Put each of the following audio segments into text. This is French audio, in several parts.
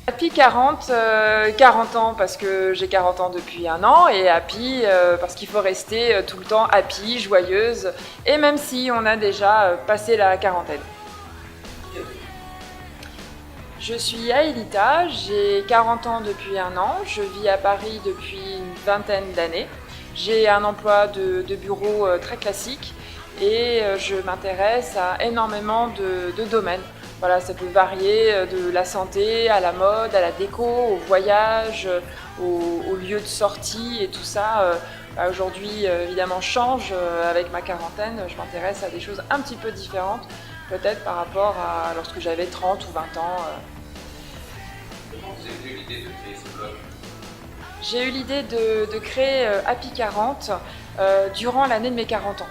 Happy 40, 40 ans parce que j'ai 40 ans depuis un an et happy parce qu'il faut rester tout le temps happy, joyeuse et même si on a déjà passé la quarantaine. Je suis Aelita, j'ai 40 ans depuis un an, je vis à Paris depuis une vingtaine d'années. J'ai un emploi de bureau très classique et je m'intéresse à énormément de domaines. Voilà, ça peut varier de la santé à la mode, à la déco, au voyage, aux lieux de sortie et tout ça. Aujourd'hui, évidemment, change avec ma quarantaine. Je m'intéresse à des choses un petit peu différentes, peut-être par rapport à lorsque j'avais 30 ou 20 ans. Comment vous avez eu l'idée de créer ce blog? J'ai eu l'idée de créer Happy 40 durant l'année de mes 40 ans.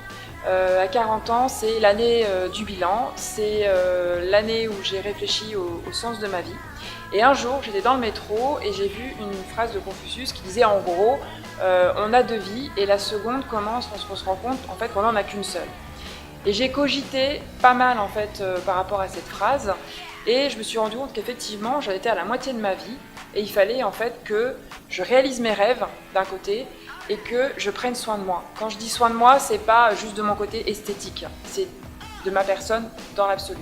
À 40 ans, c'est l'année du bilan, c'est l'année où j'ai réfléchi au sens de ma vie. Et un jour, j'étais dans le métro et j'ai vu une phrase de Confucius qui disait en gros on a deux vies et la seconde commence lorsqu'on se rend compte en fait qu'on n'en a qu'une seule. Et j'ai cogité pas mal en fait par rapport à cette phrase et je me suis rendu compte qu'effectivement j'en étais à la moitié de ma vie et il fallait en fait que je réalise mes rêves d'un côté et que je prenne soin de moi. Quand je dis soin de moi, c'est pas juste de mon côté esthétique, c'est de ma personne dans l'absolu.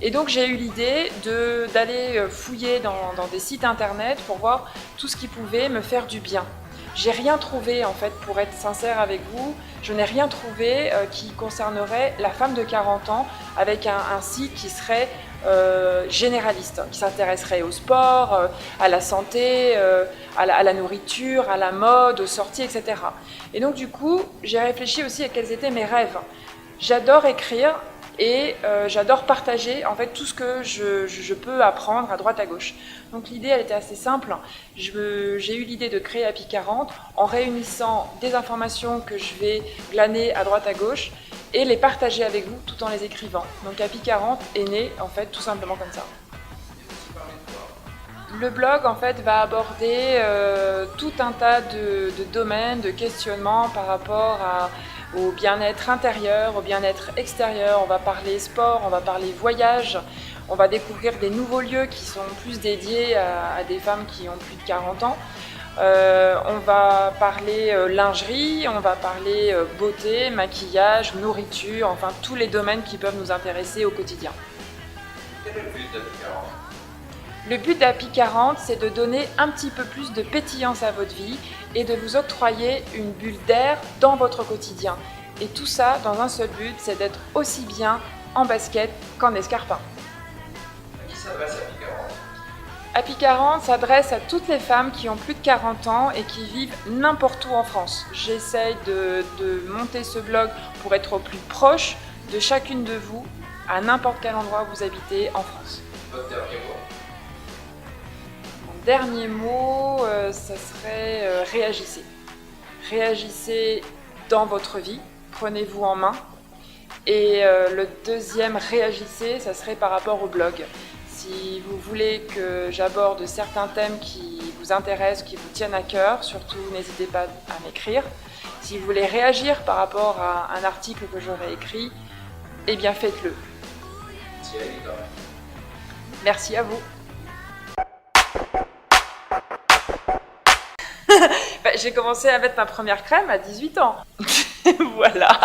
Et donc j'ai eu l'idée d'aller fouiller dans des sites internet pour voir tout ce qui pouvait me faire du bien. J'ai rien trouvé en fait, pour être sincère avec vous, je n'ai rien trouvé qui concernerait la femme de 40 ans avec un site qui serait généraliste, qui s'intéresserait au sport, à la santé, à la nourriture, à la mode, aux sorties, etc. Et donc du coup, j'ai réfléchi aussi à quels étaient mes rêves. J'adore écrire et j'adore partager en fait tout ce que je peux apprendre à droite à gauche. Donc l'idée elle était assez simple, j'ai eu l'idée de créer Happy 40 en réunissant des informations que je vais glaner à droite à gauche et les partager avec vous tout en les écrivant. Donc Happy 40 est né en fait tout simplement comme ça. Le blog en fait va aborder tout un tas de domaines, de questionnements par rapport au bien-être intérieur, au bien-être extérieur. On va parler sport, on va parler voyage, on va découvrir des nouveaux lieux qui sont plus dédiés à des femmes qui ont plus de 40 ans. On va parler lingerie, on va parler beauté, maquillage, nourriture, enfin tous les domaines qui peuvent nous intéresser au quotidien. Quel est le but d'Happy 40? Le but d'Happy 40, c'est de donner un petit peu plus de pétillance à votre vie et de vous octroyer une bulle d'air dans votre quotidien. Et tout ça dans un seul but, c'est d'être aussi bien en basket qu'en escarpin. À qui s'adresse Happy 40? Happy 40 s'adresse à toutes les femmes qui ont plus de 40 ans et qui vivent n'importe où en France. J'essaye de monter ce blog pour être au plus proche de chacune de vous, à n'importe quel endroit où vous habitez en France. Votre dernier mot? Mon dernier mot, ça serait réagissez. Réagissez dans votre vie, prenez-vous en main. Et le deuxième réagissez, ça serait par rapport au blog. Si vous voulez que j'aborde certains thèmes qui vous intéressent, qui vous tiennent à cœur, surtout n'hésitez pas à m'écrire. Si vous voulez réagir par rapport à un article que j'aurais écrit, eh bien faites-le. Merci Aelita. Merci à vous. J'ai commencé à mettre ma première crème à 18 ans. Voilà.